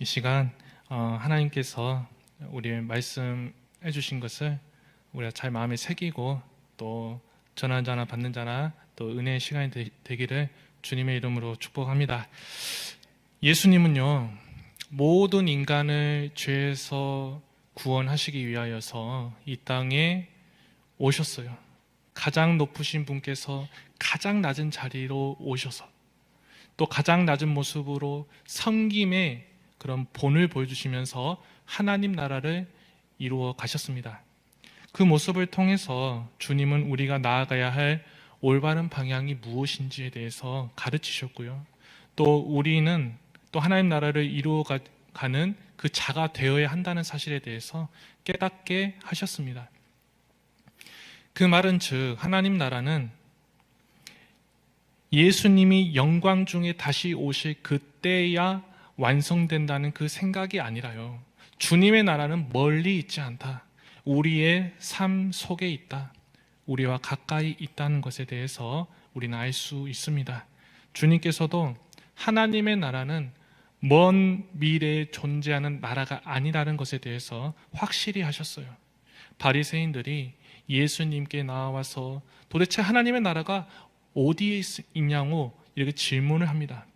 이 시간 하나님께서 우리 말씀해 주신 것을 우리가 잘 마음에 새기고 또 전하는 자나 받는 자나 또 은혜의 시간이 되기를 주님의 이름으로 축복합니다. 예수님은요, 모든 인간을 죄에서 구원하시기 위하여서 이 땅에 오셨어요. 가장 높으신 분께서 가장 낮은 자리로 오셔서 또 가장 낮은 모습으로 섬김의 그런 본을 보여주시면서 하나님 나라를 이루어 가셨습니다. 그 모습을 통해서 주님은 우리가 나아가야 할 올바른 방향이 무엇인지에 대해서 가르치셨고요. 또 우리는 또 하나님 나라를 이루어 가는 그 자가 되어야 한다는 사실에 대해서 깨닫게 하셨습니다. 그 말은 즉 하나님 나라는 예수님이 영광 중에 다시 오실 그때야 완성된다는 그 생각이 아니라요, 주님의 나라는 멀리 있지 않다, 우리의 삶 속에 있다, 우리와 가까이 있다는 것에 대해서 우리는 알 수 있습니다. 주님께서도 하나님의 나라는 먼 미래에 존재하는 나라가 아니라는 것에 대해서 확실히 하셨어요. 바리새인들이 예수님께 나와서 도대체 하나님의 나라가 어디에 있냐고 이렇게 질문을 합니다.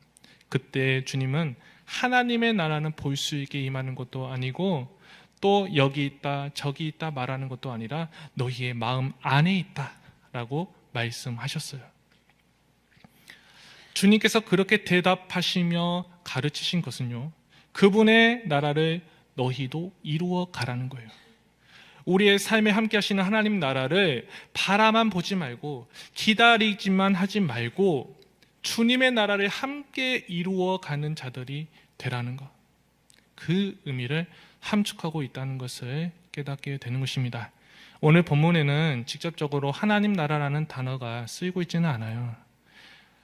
그때 주님은 하나님의 나라는 볼 수 있게 임하는 것도 아니고 또 여기 있다 저기 있다 말하는 것도 아니라 너희의 마음 안에 있다 라고 말씀하셨어요. 주님께서 그렇게 대답하시며 가르치신 것은요, 그분의 나라를 너희도 이루어 가라는 거예요. 우리의 삶에 함께 하시는 하나님 나라를 바라만 보지 말고 기다리지만 하지 말고 주님의 나라를 함께 이루어 가는 자들이 되라는 것, 그 의미를 함축하고 있다는 것을 깨닫게 되는 것입니다. 오늘 본문에는 직접적으로 하나님 나라라는 단어가 쓰이고 있지는 않아요.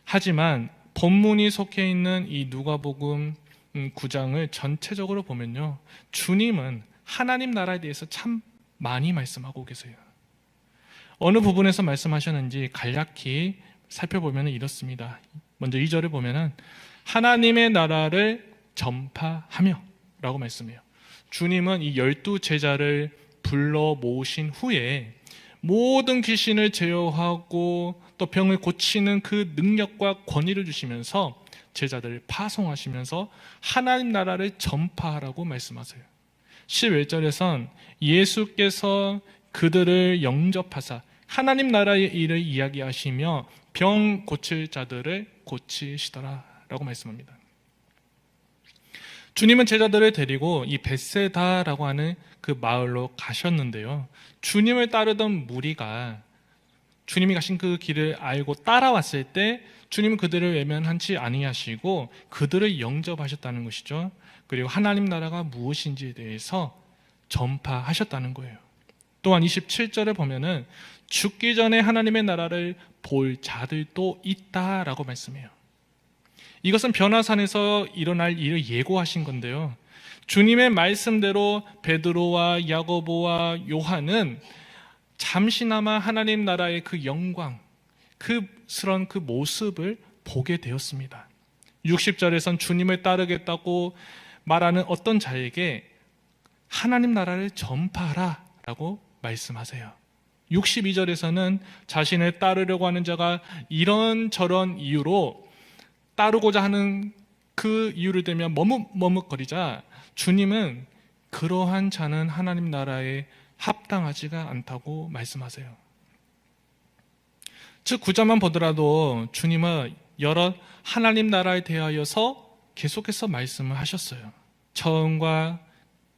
하지만 본문이 속해 있는 이 누가복음 9장을 전체적으로 보면요, 주님은 하나님 나라에 대해서 참 많이 말씀하고 계세요. 어느 부분에서 말씀하셨는지 간략히 살펴보면 이렇습니다. 먼저 2절을 보면 하나님의 나라를 전파하며 라고 말씀해요. 주님은 이 12제자를 불러 모으신 후에 모든 귀신을 제어하고 또 병을 고치는 그 능력과 권위를 주시면서 제자들을 파송하시면서 하나님 나라를 전파하라고 말씀하세요. 11절에선 예수께서 그들을 영접하사 하나님 나라의 일을 이야기하시며 병 고칠 자들을 고치시더라 라고 말씀합니다. 주님은 제자들을 데리고 이 벳세다라고 하는 그 마을로 가셨는데요, 주님을 따르던 무리가 주님이 가신 그 길을 알고 따라왔을 때 주님은 그들을 외면하지 아니하시고 그들을 영접하셨다는 것이죠. 그리고 하나님 나라가 무엇인지에 대해서 전파하셨다는 거예요. 또한 27절을 보면은 죽기 전에 하나님의 나라를 볼 자들도 있다라고 말씀해요. 이것은 변화산에서 일어날 일을 예고하신 건데요, 주님의 말씀대로 베드로와 야고보와 요한은 잠시나마 하나님 나라의 그 영광, 그스런 그 모습을 보게 되었습니다. 60절에선 주님을 따르겠다고 말하는 어떤 자에게 하나님 나라를 전파하라 라고 말씀하세요. 62절에서는 자신을 따르려고 하는 자가 이런저런 이유로 따르고자 하는 그 이유를 대면 머뭇머뭇거리자 주님은 그러한 자는 하나님 나라에 합당하지가 않다고 말씀하세요. 즉 9절만 보더라도 주님은 여러 하나님 나라에 대하여서 계속해서 말씀을 하셨어요. 처음과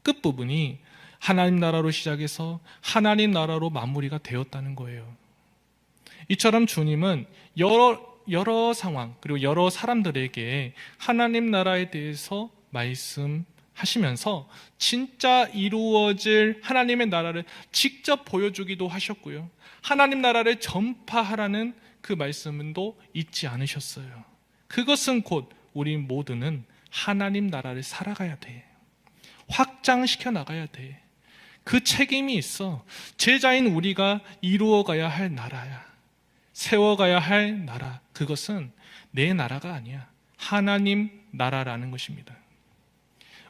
끝부분이 하나님 나라로 시작해서 하나님 나라로 마무리가 되었다는 거예요. 이처럼 주님은 여러 상황 그리고 여러 사람들에게 하나님 나라에 대해서 말씀하시면서 진짜 이루어질 하나님의 나라를 직접 보여주기도 하셨고요, 하나님 나라를 전파하라는 그 말씀도 잊지 않으셨어요. 그것은 곧 우리 모두는 하나님 나라를 살아가야 돼, 확장시켜 나가야 돼, 그 책임이 있어. 제자인 우리가 이루어가야 할 나라야, 세워가야 할 나라, 그것은 내 나라가 아니야, 하나님 나라라는 것입니다.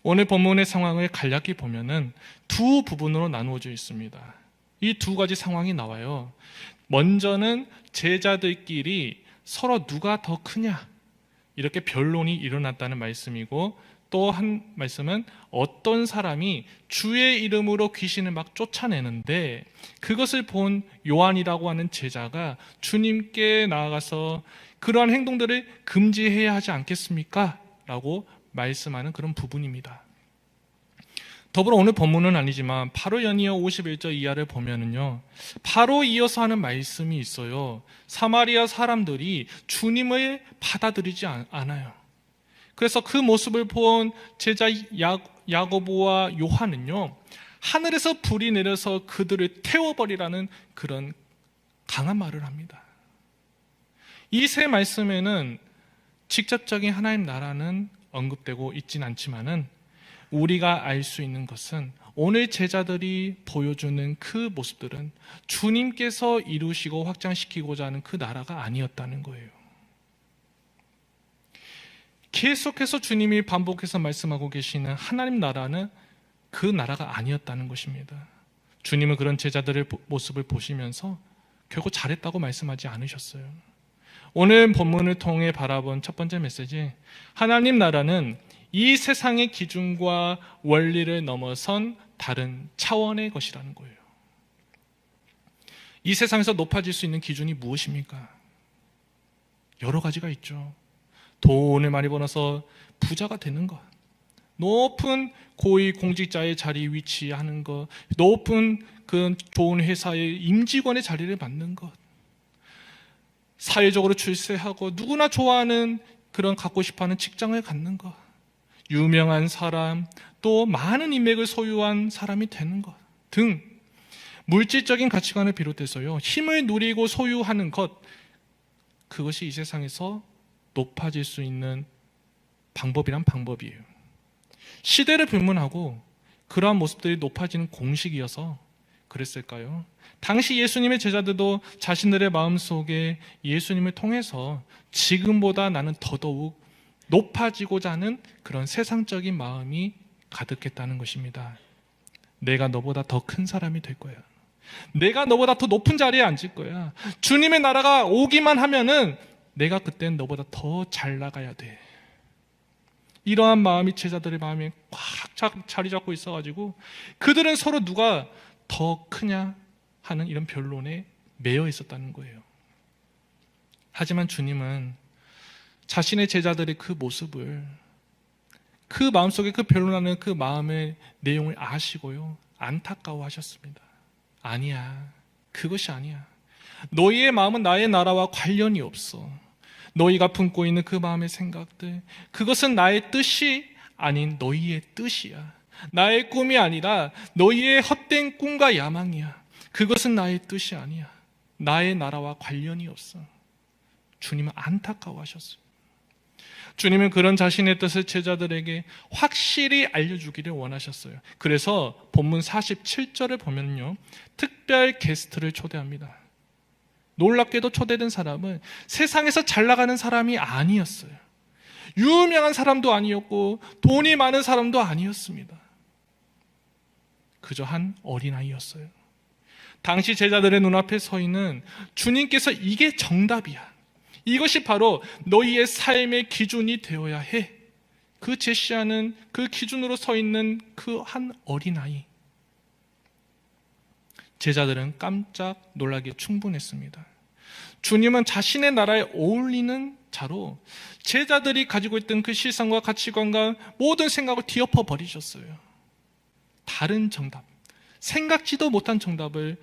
오늘 본문의 상황을 간략히 보면은 두 부분으로 나누어져 있습니다. 이 두 가지 상황이 나와요. 먼저는 제자들끼리 서로 누가 더 크냐 이렇게 변론이 일어났다는 말씀이고, 또 한 말씀은 어떤 사람이 주의 이름으로 귀신을 막 쫓아내는데 그것을 본 요한이라고 하는 제자가 주님께 나아가서 그러한 행동들을 금지해야 하지 않겠습니까? 라고 말씀하는 그런 부분입니다. 더불어 오늘 본문은 아니지만 바로 연이어 51절 이하를 보면은요, 바로 이어서 하는 말씀이 있어요. 사마리아 사람들이 주님을 받아들이지 않아요. 그래서 그 모습을 본 제자 야고보와 요한은요, 하늘에서 불이 내려서 그들을 태워버리라는 그런 강한 말을 합니다. 이 세 말씀에는 직접적인 하나님 나라는 언급되고 있진 않지만은 우리가 알 수 있는 것은 오늘 제자들이 보여주는 그 모습들은 주님께서 이루시고 확장시키고자 하는 그 나라가 아니었다는 거예요. 계속해서 주님이 반복해서 말씀하고 계시는 하나님 나라는 그 나라가 아니었다는 것입니다. 주님은 그런 제자들의 모습을 보시면서 결국 잘했다고 말씀하지 않으셨어요. 오늘 본문을 통해 바라본 첫 번째 메시지, 하나님 나라는 이 세상의 기준과 원리를 넘어선 다른 차원의 것이라는 거예요. 이 세상에서 높아질 수 있는 기준이 무엇입니까? 여러 가지가 있죠. 돈을 많이 벌어서 부자가 되는 것, 높은 고위 공직자의 자리에 위치하는 것, 높은 그 좋은 회사의 임직원의 자리를 맡는 것, 사회적으로 출세하고 누구나 좋아하는 그런 갖고 싶어하는 직장을 갖는 것, 유명한 사람, 또 많은 인맥을 소유한 사람이 되는 것 등 물질적인 가치관을 비롯해서요, 힘을 누리고 소유하는 것, 그것이 이 세상에서 높아질 수 있는 방법이란 방법이에요. 시대를 불문하고 그러한 모습들이 높아지는 공식이어서 그랬을까요? 당시 예수님의 제자들도 자신들의 마음속에 예수님을 통해서 지금보다 나는 더더욱 높아지고자 하는 그런 세상적인 마음이 가득했다는 것입니다. 내가 너보다 더 큰 사람이 될 거야. 내가 너보다 더 높은 자리에 앉을 거야. 주님의 나라가 오기만 하면은 내가 그땐 너보다 더 잘 나가야 돼. 이러한 마음이 제자들의 마음에 꽉 자리 잡고 있어가지고 그들은 서로 누가 더 크냐 하는 이런 변론에 매여 있었다는 거예요. 하지만 주님은 자신의 제자들의 그 모습을, 그 마음속에 그 변론하는 그 마음의 내용을 아시고요, 안타까워하셨습니다. 아니야, 그것이 아니야. 너희의 마음은 나의 나라와 관련이 없어. 너희가 품고 있는 그 마음의 생각들, 그것은 나의 뜻이 아닌 너희의 뜻이야. 나의 꿈이 아니라 너희의 헛된 꿈과 야망이야. 그것은 나의 뜻이 아니야. 나의 나라와 관련이 없어. 주님은 안타까워하셨어요. 주님은 그런 자신의 뜻을 제자들에게 확실히 알려주기를 원하셨어요. 그래서 본문 47절을 보면요, 특별 게스트를 초대합니다. 놀랍게도 초대된 사람은 세상에서 잘 나가는 사람이 아니었어요. 유명한 사람도 아니었고 돈이 많은 사람도 아니었습니다. 그저 한 어린아이였어요. 당시 제자들의 눈앞에 서 있는 주님께서 이게 정답이야, 이것이 바로 너희의 삶의 기준이 되어야 해, 그 제시하는 그 기준으로 서 있는 그 한 어린아이. 제자들은 깜짝 놀라기에 충분했습니다. 주님은 자신의 나라에 어울리는 자로 제자들이 가지고 있던 그 실상과 가치관과 모든 생각을 뒤엎어 버리셨어요. 다른 정답, 생각지도 못한 정답을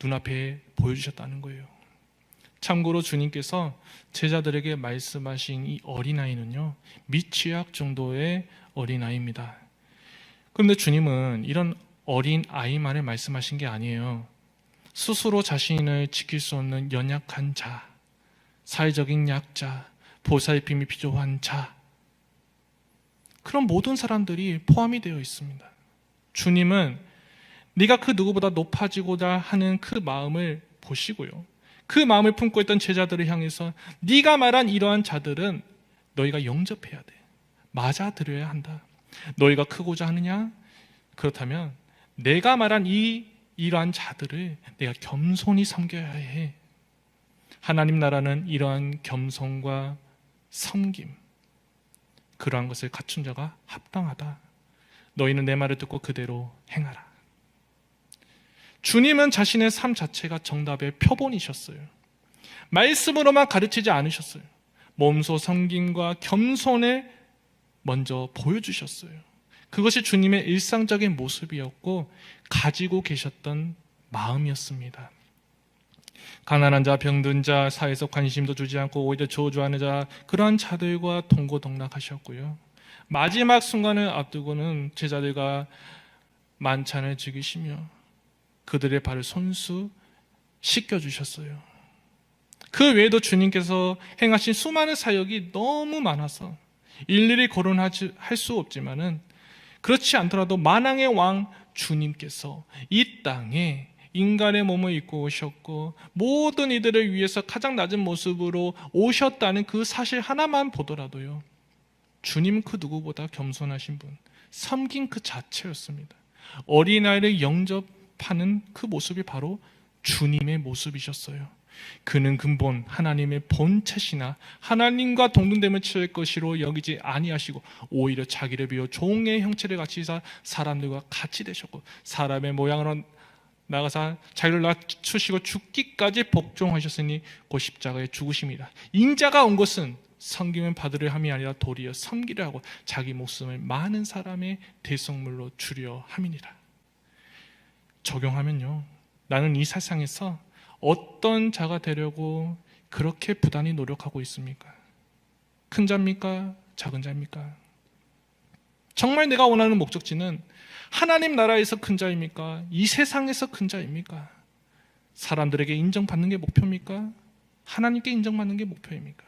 눈앞에 보여주셨다는 거예요. 참고로 주님께서 제자들에게 말씀하신 이 어린아이는요, 미취학 정도의 어린아이입니다. 그런데 주님은 이런 어린아이만을 말씀하신 게 아니에요. 스스로 자신을 지킬 수 없는 연약한 자, 사회적인 약자, 보살핌이 필요한 자, 그런 모든 사람들이 포함이 되어 있습니다. 주님은 네가 그 누구보다 높아지고자 하는 그 마음을 보시고요, 그 마음을 품고 있던 제자들을 향해서 네가 말한 이러한 자들은 너희가 영접해야 돼, 맞아들여야 한다. 너희가 크고자 하느냐? 그렇다면 내가 말한 이러한 자들을 내가 겸손히 섬겨야 해. 하나님 나라는 이러한 겸손과 섬김, 그러한 것을 갖춘 자가 합당하다. 너희는 내 말을 듣고 그대로 행하라. 주님은 자신의 삶 자체가 정답의 표본이셨어요. 말씀으로만 가르치지 않으셨어요. 몸소 섬김과 겸손을 먼저 보여주셨어요. 그것이 주님의 일상적인 모습이었고 가지고 계셨던 마음이었습니다. 가난한 자, 병든 자, 사회에서 관심도 주지 않고 오히려 저주하는 자, 그러한 자들과 동고동락하셨고요. 마지막 순간을 앞두고는 제자들과 만찬을 즐기시며 그들의 발을 손수 씻겨주셨어요. 그 외에도 주님께서 행하신 수많은 사역이 너무 많아서 일일이 거론할 수 없지만은, 그렇지 않더라도 만왕의 왕 주님께서 이 땅에 인간의 몸을 입고 오셨고 모든 이들을 위해서 가장 낮은 모습으로 오셨다는 그 사실 하나만 보더라도요, 주님은 그 누구보다 겸손하신 분, 섬긴 그 자체였습니다. 어린아이를 영접하는 그 모습이 바로 주님의 모습이셨어요. 그는 근본 하나님의 본체시나 하나님과 동등됨을 취할 것이로 여기지 아니하시고 오히려 자기를 비워 종의 형체를 갖추사 사람들과 같이 되셨고 사람의 모양으로 나가사 자기를 낮추시고 죽기까지 복종하셨으니 곧 십자가에 죽으심이라. 인자가 온 것은 섬김을 받으려 함이 아니라 도리어 섬기려 하고 자기 목숨을 많은 사람의 대속물로 주려 함이니라. 적용하면요, 나는 이 세상에서 어떤 자가 되려고 그렇게 부단히 노력하고 있습니까? 큰 자입니까? 작은 자입니까? 정말 내가 원하는 목적지는 하나님 나라에서 큰 자입니까? 이 세상에서 큰 자입니까? 사람들에게 인정받는 게 목표입니까? 하나님께 인정받는 게 목표입니까?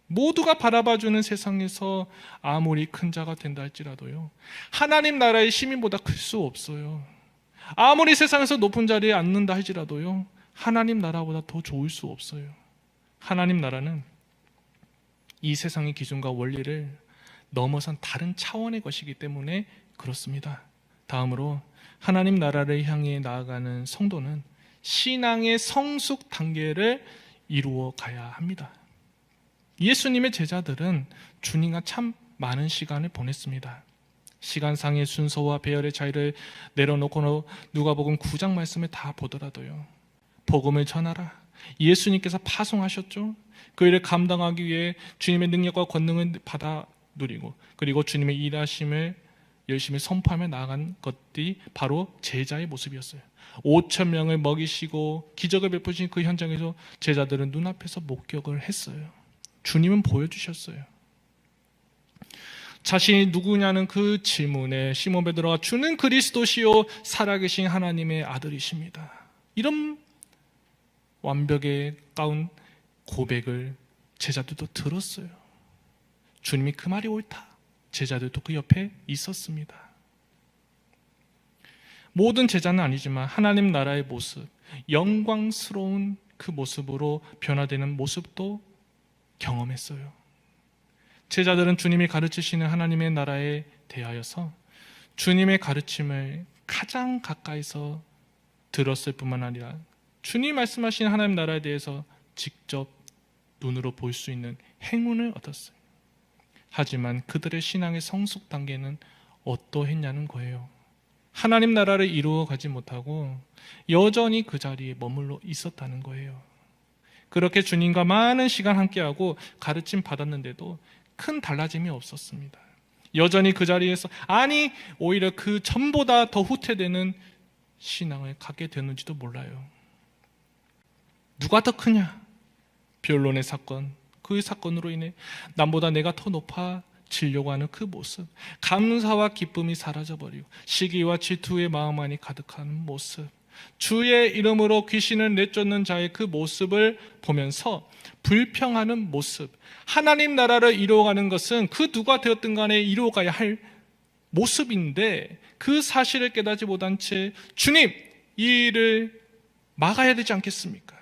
모두가 바라봐주는 세상에서 아무리 큰 자가 된다 할지라도요, 하나님 나라의 시민보다 클 수 없어요. 아무리 세상에서 높은 자리에 앉는다 할지라도요, 하나님 나라보다 더 좋을 수 없어요. 하나님 나라는 이 세상의 기준과 원리를 넘어선 다른 차원의 것이기 때문에 그렇습니다. 다음으로 하나님 나라를 향해 나아가는 성도는 신앙의 성숙 단계를 이루어 가야 합니다. 예수님의 제자들은 주님과 참 많은 시간을 보냈습니다. 시간상의 순서와 배열의 차이를 내려놓고 누가복음 9장 말씀을 다 보더라도요, 복음을 전하라, 예수님께서 파송하셨죠. 그 일을 감당하기 위해 주님의 능력과 권능을 받아 누리고, 그리고 주님의 일하심을 열심히 선포하며 나아간 것들이 바로 제자의 모습이었어요. 5천 명을 먹이시고 기적을 베푸신 그 현장에서 제자들은 눈앞에서 목격을 했어요. 주님은 보여주셨어요. 자신이 누구냐는 그 질문에 시몬 베드로가 주는 그리스도시요 살아계신 하나님의 아들이십니다, 이런 완벽에 가운 고백을 제자들도 들었어요. 주님이 그 말이 옳다, 제자들도 그 옆에 있었습니다. 모든 제자는 아니지만 하나님 나라의 모습, 영광스러운 그 모습으로 변화되는 모습도 경험했어요. 제자들은 주님이 가르치시는 하나님의 나라에 대하여서 주님의 가르침을 가장 가까이서 들었을 뿐만 아니라 주님이 말씀하신 하나님 나라에 대해서 직접 눈으로 볼 수 있는 행운을 얻었어요. 하지만 그들의 신앙의 성숙 단계는 어떠했냐는 거예요. 하나님 나라를 이루어 가지 못하고 여전히 그 자리에 머물러 있었다는 거예요. 그렇게 주님과 많은 시간 함께하고 가르침 받았는데도 큰 달라짐이 없었습니다. 여전히 그 자리에서, 아니 오히려 그 전보다 더 후퇴되는 신앙을 갖게 되는지도 몰라요. 누가 더 크냐? 변론의 사건, 그 사건으로 인해 남보다 내가 더 높아지려고 하는 그 모습, 감사와 기쁨이 사라져버리고 시기와 질투의 마음만이 가득한 모습, 주의 이름으로 귀신을 내쫓는 자의 그 모습을 보면서 불평하는 모습, 하나님 나라를 이루어가는 것은 그 누가 되었든 간에 이루어가야 할 모습인데 그 사실을 깨닫지 못한 채 주님, 이 일을 막아야 되지 않겠습니까?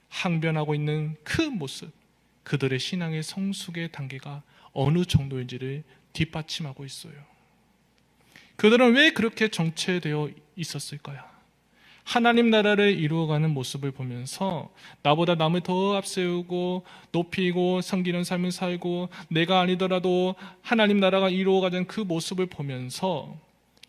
항변하고 있는 그 모습, 그들의 신앙의 성숙의 단계가 어느 정도인지를 뒷받침하고 있어요. 그들은 왜 그렇게 정체되어 있었을까요? 하나님 나라를 이루어가는 모습을 보면서 나보다 남을 더 앞세우고 높이고 섬기는 삶을 살고 내가 아니더라도 하나님 나라가 이루어가는 그 모습을 보면서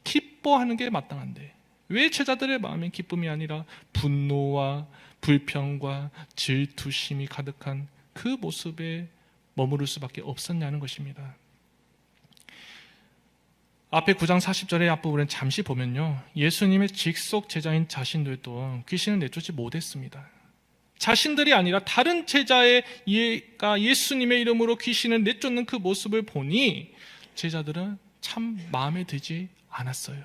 기뻐하는 게 마땅한데 왜 제자들의 마음엔 기쁨이 아니라 분노와 불평과 질투심이 가득한 그 모습에 머무를 수밖에 없었냐는 것입니다. 앞에 9장 40절의 앞부분을 잠시 보면요, 예수님의 직속 제자인 자신들도 귀신을 내쫓지 못했습니다. 자신들이 아니라 다른 제자가 예수님의 이름으로 귀신을 내쫓는 그 모습을 보니 제자들은 참 마음에 들지 않았어요.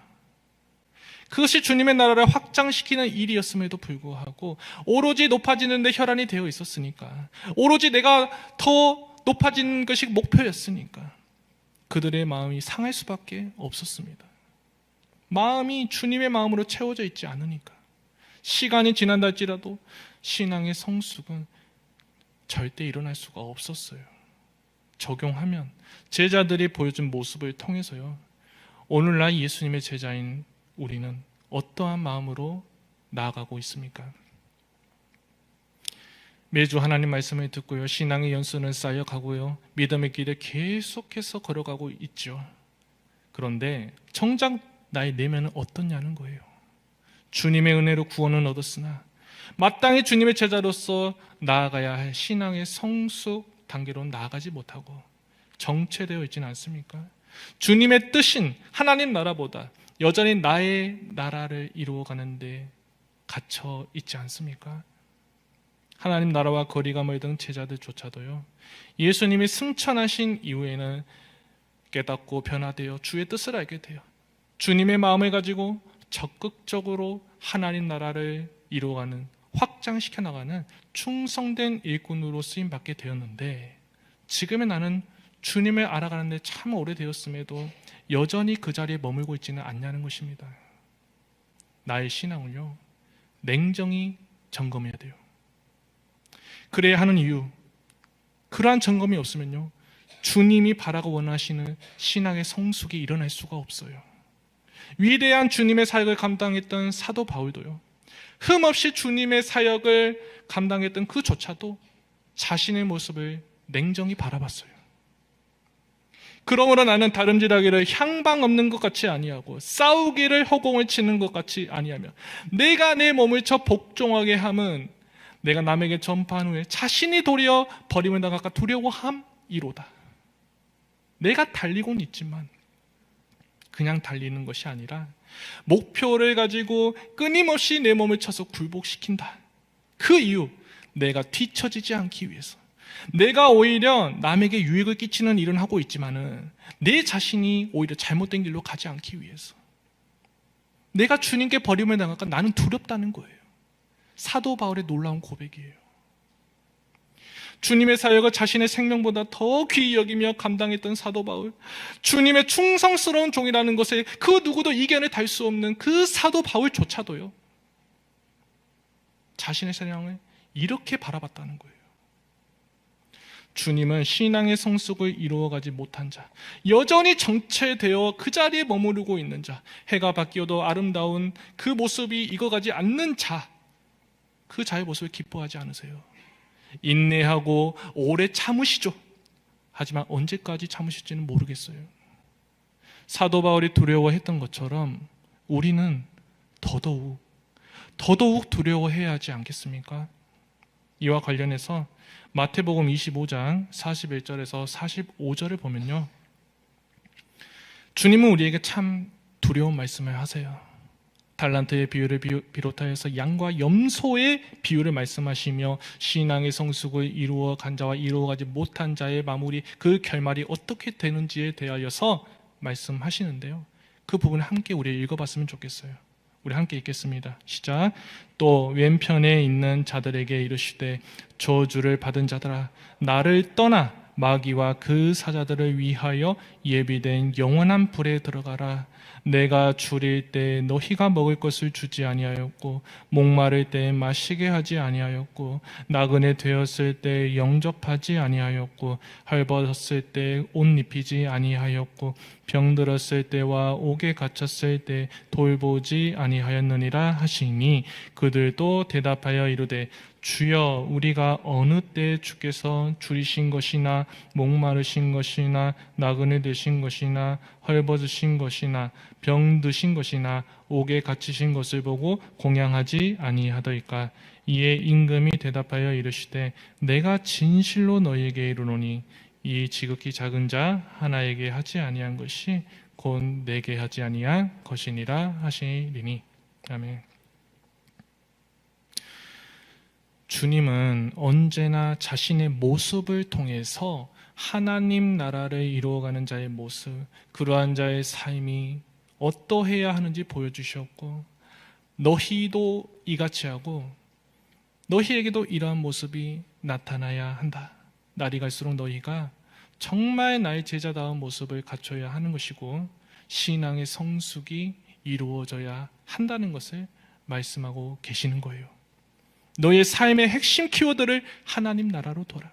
그것이 주님의 나라를 확장시키는 일이었음에도 불구하고 오로지 높아지는 데 혈안이 되어 있었으니까, 오로지 내가 더 높아지는 것이 목표였으니까 그들의 마음이 상할 수밖에 없었습니다. 마음이 주님의 마음으로 채워져 있지 않으니까. 시간이 지난다 할지라도 신앙의 성숙은 절대 일어날 수가 없었어요. 적용하면 제자들이 보여준 모습을 통해서요, 오늘날 예수님의 제자인 우리는 어떠한 마음으로 나아가고 있습니까? 매주 하나님 말씀을 듣고요, 신앙의 연수는 쌓여가고요, 믿음의 길을 계속해서 걸어가고 있죠. 그런데 정작 나의 내면은 어떻냐는 거예요. 주님의 은혜로 구원은 얻었으나 마땅히 주님의 제자로서 나아가야 할 신앙의 성숙 단계로 나아가지 못하고 정체되어 있지는 않습니까? 주님의 뜻인 하나님 나라보다 여전히 나의 나라를 이루어가는데 갇혀 있지 않습니까? 하나님 나라와 거리가 멀던 제자들조차도요, 예수님이 승천하신 이후에는 깨닫고 변화되어 주의 뜻을 알게 돼요. 주님의 마음을 가지고 적극적으로 하나님 나라를 이루어가는, 확장시켜 나가는 충성된 일꾼으로 쓰임받게 되었는데, 지금의 나는 주님을 알아가는 데 참 오래되었음에도 여전히 그 자리에 머물고 있지는 않냐는 것입니다. 나의 신앙을요, 냉정히 점검해야 돼요. 그래야 하는 이유, 그러한 점검이 없으면요, 주님이 바라고 원하시는 신앙의 성숙이 일어날 수가 없어요. 위대한 주님의 사역을 감당했던 사도 바울도요, 흠없이 주님의 사역을 감당했던 그조차도 자신의 모습을 냉정히 바라봤어요. 그러므로 나는 다름질하기를 향방 없는 것 같이 아니하고 싸우기를 허공을 치는 것 같이 아니하며 내가 내 몸을 쳐 복종하게 함은 내가 남에게 전파한 후에 자신이 도리어 버림을 당할까 두려워함이로다. 내가 달리고는 있지만 그냥 달리는 것이 아니라 목표를 가지고 끊임없이 내 몸을 쳐서 굴복시킨다. 그 이유, 내가 뒤처지지 않기 위해서, 내가 오히려 남에게 유익을 끼치는 일은 하고 있지만은 내 자신이 오히려 잘못된 길로 가지 않기 위해서, 내가 주님께 버림을 당할까 나는 두렵다는 거예요. 사도 바울의 놀라운 고백이에요. 주님의 사역을 자신의 생명보다 더 귀히 여기며 감당했던 사도 바울, 주님의 충성스러운 종이라는 것에 그 누구도 이견을 달 수 없는 그 사도 바울조차도요, 자신의 신앙을 이렇게 바라봤다는 거예요. 주님은 신앙의 성숙을 이루어가지 못한 자, 여전히 정체되어 그 자리에 머무르고 있는 자, 해가 바뀌어도 아름다운 그 모습이 익어가지 않는 자, 그 자의 모습을 기뻐하지 않으세요? 인내하고 오래 참으시죠. 하지만 언제까지 참으실지는 모르겠어요. 사도 바울이 두려워했던 것처럼 우리는 더더욱 두려워해야 하지 않겠습니까? 이와 관련해서 마태복음 25장 41절에서 45절을 보면요, 주님은 우리에게 참 두려운 말씀을 하세요. 달란트의 비유를 비롯하여서 양과 염소의 비유를 말씀하시며 신앙의 성숙을 이루어 간 자와 이루어가지 못한 자의 마무리, 그 결말이 어떻게 되는지에 대하여서 말씀하시는데요, 그 부분을 함께 우리 읽어봤으면 좋겠어요. 우리 함께 읽겠습니다. 시작. 또 왼편에 있는 자들에게 이르시되 저주를 받은 자들아, 나를 떠나 마귀와 그 사자들을 위하여 예비된 영원한 불에 들어가라. 내가 줄일 때 너희가 먹을 것을 주지 아니하였고 목마를 때 마시게 하지 아니하였고 나그네 되었을 때 영접하지 아니하였고 헐벗었을 때 옷 입히지 아니하였고 병들었을 때와 옥에 갇혔을 때 돌보지 아니하였느니라 하시니 그들도 대답하여 이르되 주여 우리가 어느 때 주께서 줄이신 것이나 목마르신 것이나 나그네 되신 것이나 헐벗으신 것이나 병드신 것이나 옥에 갇히신 것을 보고 공양하지 아니하더이까. 이에 임금이 대답하여 이르시되 내가 진실로 너희에게 이르노니 이 지극히 작은 자 하나에게 하지 아니한 것이 곧 내게 하지 아니한 것이니라 하시리니. 아멘. 주님은 언제나 자신의 모습을 통해서 하나님 나라를 이루어가는 자의 모습, 그러한 자의 삶이 어떠해야 하는지 보여주셨고 너희도 이같이 하고 너희에게도 이러한 모습이 나타나야 한다. 날이 갈수록 너희가 정말 나의 제자다운 모습을 갖춰야 하는 것이고 신앙의 성숙이 이루어져야 한다는 것을 말씀하고 계시는 거예요. 너의 삶의 핵심 키워드를 하나님 나라로 돌아.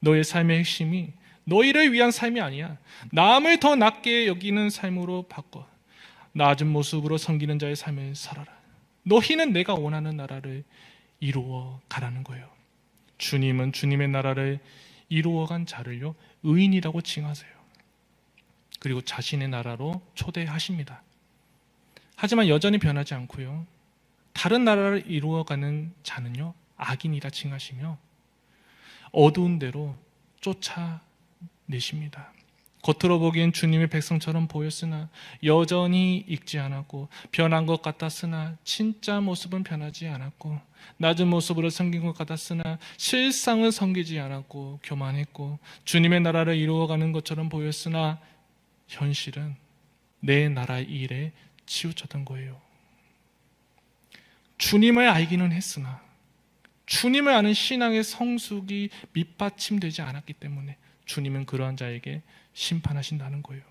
너의 삶의 핵심이 너희를 위한 삶이 아니야. 남을 더 낮게 여기는 삶으로 바꿔. 낮은 모습으로 섬기는 자의 삶을 살아라. 너희는 내가 원하는 나라를 이루어 가라는 거예요. 주님은 주님의 나라를 이루어간 자를요 의인이라고 칭하세요. 그리고 자신의 나라로 초대하십니다. 하지만 여전히 변하지 않고요, 다른 나라를 이루어가는 자는요 악인이라 칭하시며 어두운 데로 쫓아내십니다. 겉으로 보기엔 주님의 백성처럼 보였으나 여전히 익지 않았고 변한 것 같았으나 진짜 모습은 변하지 않았고 낮은 모습으로 섬긴 것 같았으나 실상은 섬기지 않았고 교만했고 주님의 나라를 이루어가는 것처럼 보였으나 현실은 내 나라의 일에 치우쳤던 거예요. 주님을 알기는 했으나 주님을 아는 신앙의 성숙이 밑받침되지 않았기 때문에 주님은 그러한 자에게 심판하신다는 거예요.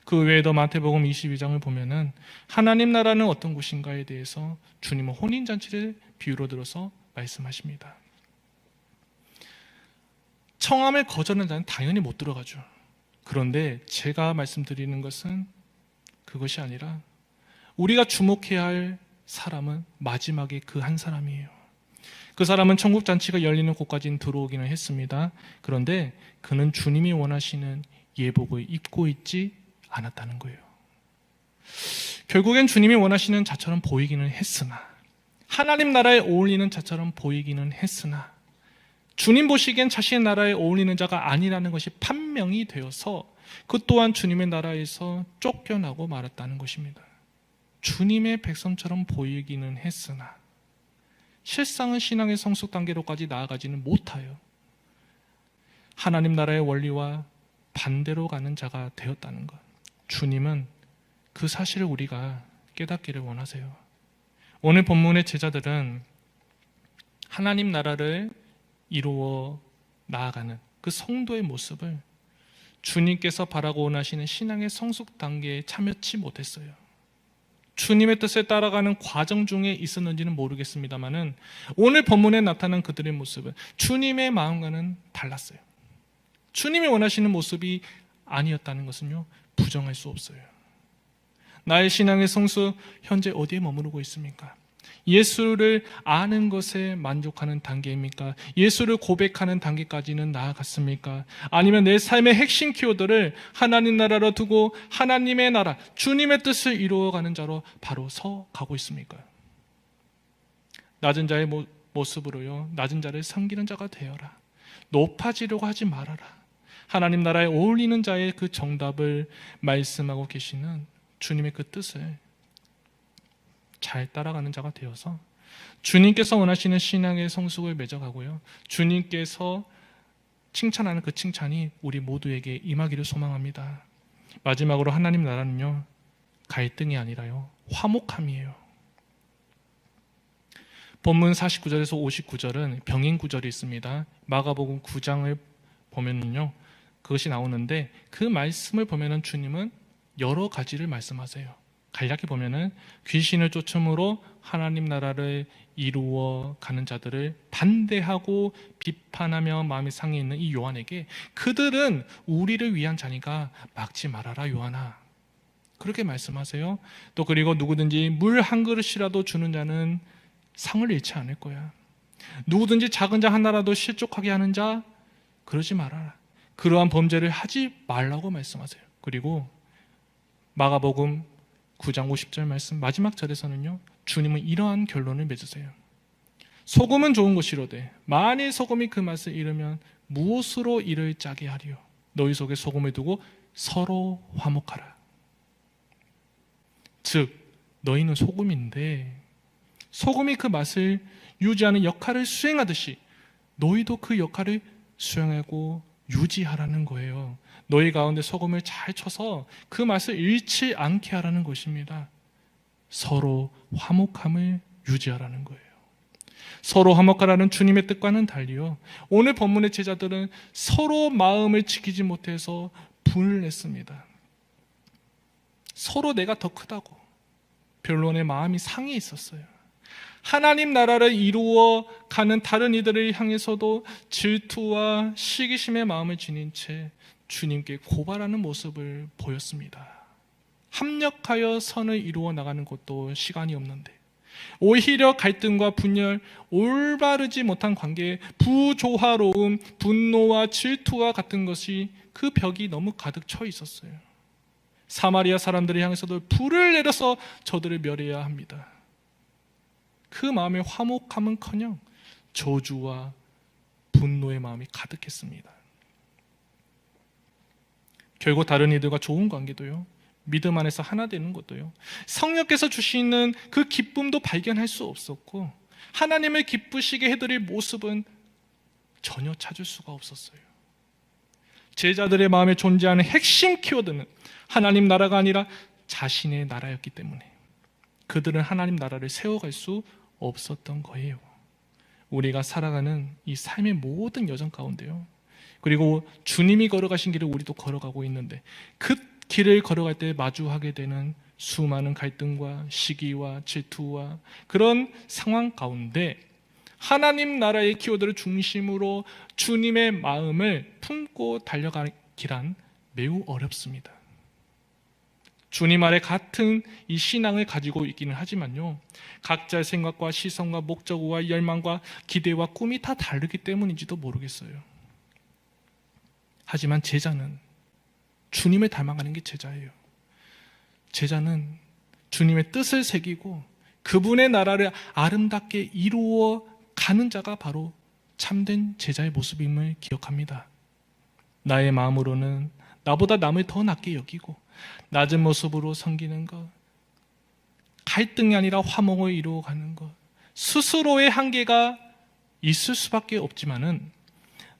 그 외에도 마태복음 22장을 보면은 하나님 나라는 어떤 곳인가에 대해서 주님은 혼인잔치를 비유로 들어서 말씀하십니다. 청함을 거절하는 자는 당연히 못 들어가죠. 그런데 제가 말씀드리는 것은 그것이 아니라 우리가 주목해야 할 사람은 마지막에 그 한 사람이에요. 그 사람은 천국잔치가 열리는 곳까지는 들어오기는 했습니다. 그런데 그는 주님이 원하시는 예복을 입고 있지 않았다는 거예요. 결국엔 주님이 원하시는 자처럼 보이기는 했으나 하나님 나라에 어울리는 자처럼 보이기는 했으나 주님 보시기엔 자신의 나라에 어울리는 자가 아니라는 것이 판명이 되어서 그 또한 주님의 나라에서 쫓겨나고 말았다는 것입니다. 주님의 백성처럼 보이기는 했으나 실상은 신앙의 성숙 단계로까지 나아가지는 못하여 하나님 나라의 원리와 반대로 가는 자가 되었다는 것. 주님은 그 사실을 우리가 깨닫기를 원하세요. 오늘 본문의 제자들은 하나님 나라를 이루어 나아가는 그 성도의 모습을 주님께서 바라고 원하시는 신앙의 성숙 단계에 참여치 못했어요. 주님의 뜻에 따라가는 과정 중에 있었는지는 모르겠습니다만은 오늘 본문에 나타난 그들의 모습은 주님의 마음과는 달랐어요. 주님이 원하시는 모습이 아니었다는 것은요 부정할 수 없어요. 나의 신앙의 성숙 현재 어디에 머무르고 있습니까? 예수를 아는 것에 만족하는 단계입니까? 예수를 고백하는 단계까지는 나아갔습니까? 아니면 내 삶의 핵심 키워드를 하나님 나라로 두고 하나님의 나라, 주님의 뜻을 이루어가는 자로 바로 서 가고 있습니까? 낮은 자의 모습으로요, 낮은 자를 섬기는 자가 되어라. 높아지려고 하지 말아라. 하나님 나라에 어울리는 자의 그 정답을 말씀하고 계시는 주님의 그 뜻을 잘 따라가는 자가 되어서 주님께서 원하시는 신앙의 성숙을 맺어가고요, 주님께서 칭찬하는 그 칭찬이 우리 모두에게 임하기를 소망합니다. 마지막으로 하나님 나라는요 갈등이 아니라요 화목함이에요. 본문 49절에서 59절은 병인 구절이 있습니다. 마가복음 9장을 보면은요 그것이 나오는데 그 말씀을 보면은 주님은 여러 가지를 말씀하세요. 간략히 보면은 귀신을 쫓음으로 하나님 나라를 이루어 가는 자들을 반대하고 비판하며 마음이 상해 있는 이 요한에게 그들은 우리를 위한 자니까 막지 말아라 요한아, 그렇게 말씀하세요. 또 그리고 누구든지 물 한 그릇이라도 주는 자는 상을 잃지 않을 거야. 누구든지 작은 자 하나라도 실족하게 하는 자 그러지 말아라. 그러한 범죄를 하지 말라고 말씀하세요. 그리고 마가복음 9장 50절 말씀 마지막 절에서는요, 주님은 이러한 결론을 맺으세요. 소금은 좋은 것이로되 만일 소금이 그 맛을 잃으면 무엇으로 이를 짜게 하리요? 너희 속에 소금을 두고 서로 화목하라. 즉 너희는 소금인데 소금이 그 맛을 유지하는 역할을 수행하듯이 너희도 그 역할을 수행하고 유지하라는 거예요. 너희 가운데 소금을 잘 쳐서 그 맛을 잃지 않게 하라는 것입니다. 서로 화목함을 유지하라는 거예요. 서로 화목하라는 주님의 뜻과는 달리요, 오늘 본문의 제자들은 서로 마음을 지키지 못해서 분을 냈습니다. 서로 내가 더 크다고 변론의 마음이 상해 있었어요. 하나님 나라를 이루어 가는 다른 이들을 향해서도 질투와 시기심의 마음을 지닌 채 주님께 고발하는 모습을 보였습니다. 합력하여 선을 이루어 나가는 것도 시간이 없는데 오히려 갈등과 분열, 올바르지 못한 관계, 부조화로움, 분노와 질투와 같은 것이 그 벽이 너무 가득 쳐 있었어요. 사마리아 사람들을 향해서도 불을 내려서 저들을 멸해야 합니다. 그 마음의 화목함은커녕 저주와 분노의 마음이 가득했습니다. 결국 다른 이들과 좋은 관계도요, 믿음 안에서 하나 되는 것도요, 성령께서 주시는 그 기쁨도 발견할 수 없었고 하나님을 기쁘시게 해드릴 모습은 전혀 찾을 수가 없었어요. 제자들의 마음에 존재하는 핵심 키워드는 하나님 나라가 아니라 자신의 나라였기 때문에 그들은 하나님 나라를 세워갈 수 없었던 거예요. 우리가 살아가는 이 삶의 모든 여정 가운데요, 그리고 주님이 걸어가신 길을 우리도 걸어가고 있는데 그 길을 걸어갈 때 마주하게 되는 수많은 갈등과 시기와 질투와 그런 상황 가운데 하나님 나라의 키워드를 중심으로 주님의 마음을 품고 달려가기란 매우 어렵습니다. 주님 아래 같은 이 신앙을 가지고 있기는 하지만요, 각자의 생각과 시선과 목적과 열망과 기대와 꿈이 다 다르기 때문인지도 모르겠어요. 하지만 제자는 주님을 닮아가는 게 제자예요. 제자는 주님의 뜻을 새기고 그분의 나라를 아름답게 이루어 가는 자가 바로 참된 제자의 모습임을 기억합니다. 나의 마음으로는 나보다 남을 더 낮게 여기고 낮은 모습으로 섬기는 것, 갈등이 아니라 화목을 이루어가는 것, 스스로의 한계가 있을 수밖에 없지만은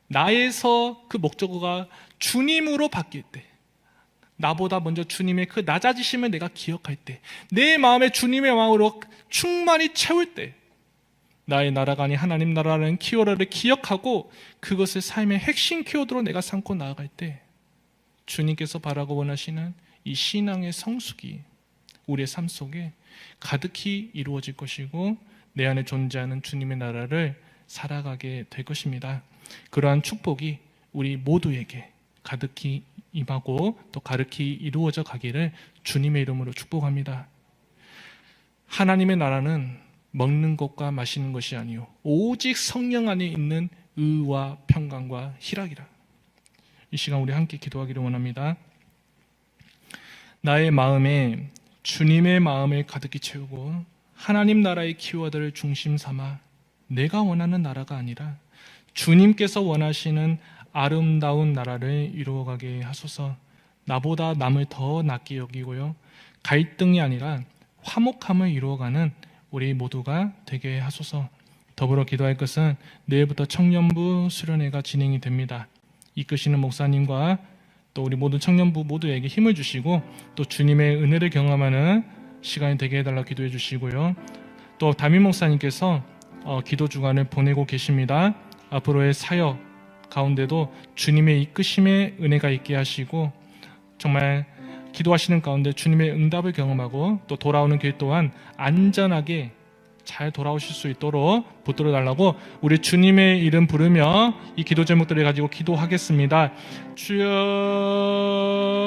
나에서 그 목적어가 주님으로 바뀔 때, 나보다 먼저 주님의 그 낮아지심을 내가 기억할 때, 내 마음에 주님의 마음으로 충만히 채울 때, 나의 나라가 아닌 하나님 나라라는 키워드를 기억하고 그것을 삶의 핵심 키워드로 내가 삼고 나아갈 때 주님께서 바라고 원하시는 이 신앙의 성숙이 우리의 삶 속에 가득히 이루어질 것이고 내 안에 존재하는 주님의 나라를 살아가게 될 것입니다. 그러한 축복이 우리 모두에게 가득히 임하고 또 가득히 이루어져 가기를 주님의 이름으로 축복합니다. 하나님의 나라는 먹는 것과 마시는 것이 아니요 오직 성령 안에 있는 의와 평강과 희락이라. 이 시간 우리 함께 기도하기를 원합니다. 나의 마음에 주님의 마음을 가득히 채우고 하나님 나라의 키워드를 중심 삼아 내가 원하는 나라가 아니라 주님께서 원하시는 아름다운 나라를 이루어가게 하소서. 나보다 남을 더 낮게 여기고요, 갈등이 아니라 화목함을 이루어가는 우리 모두가 되게 하소서. 더불어 기도할 것은 내일부터 청년부 수련회가 진행이 됩니다. 이끄시는 목사님과 또 우리 모든 청년부 모두에게 힘을 주시고 또 주님의 은혜를 경험하는 시간이 되게 해달라 기도해 주시고요, 또 담임 목사님께서 기도 주간을 보내고 계십니다. 앞으로의 사역 가운데도 주님의 이끄심의 은혜가 있게 하시고 정말 기도하시는 가운데 주님의 응답을 경험하고 또 돌아오는 길 또한 안전하게 잘 돌아오실 수 있도록 붙들어 달라고 우리 주님의 이름 부르며 이 기도 제목들을 가지고 기도하겠습니다. 주여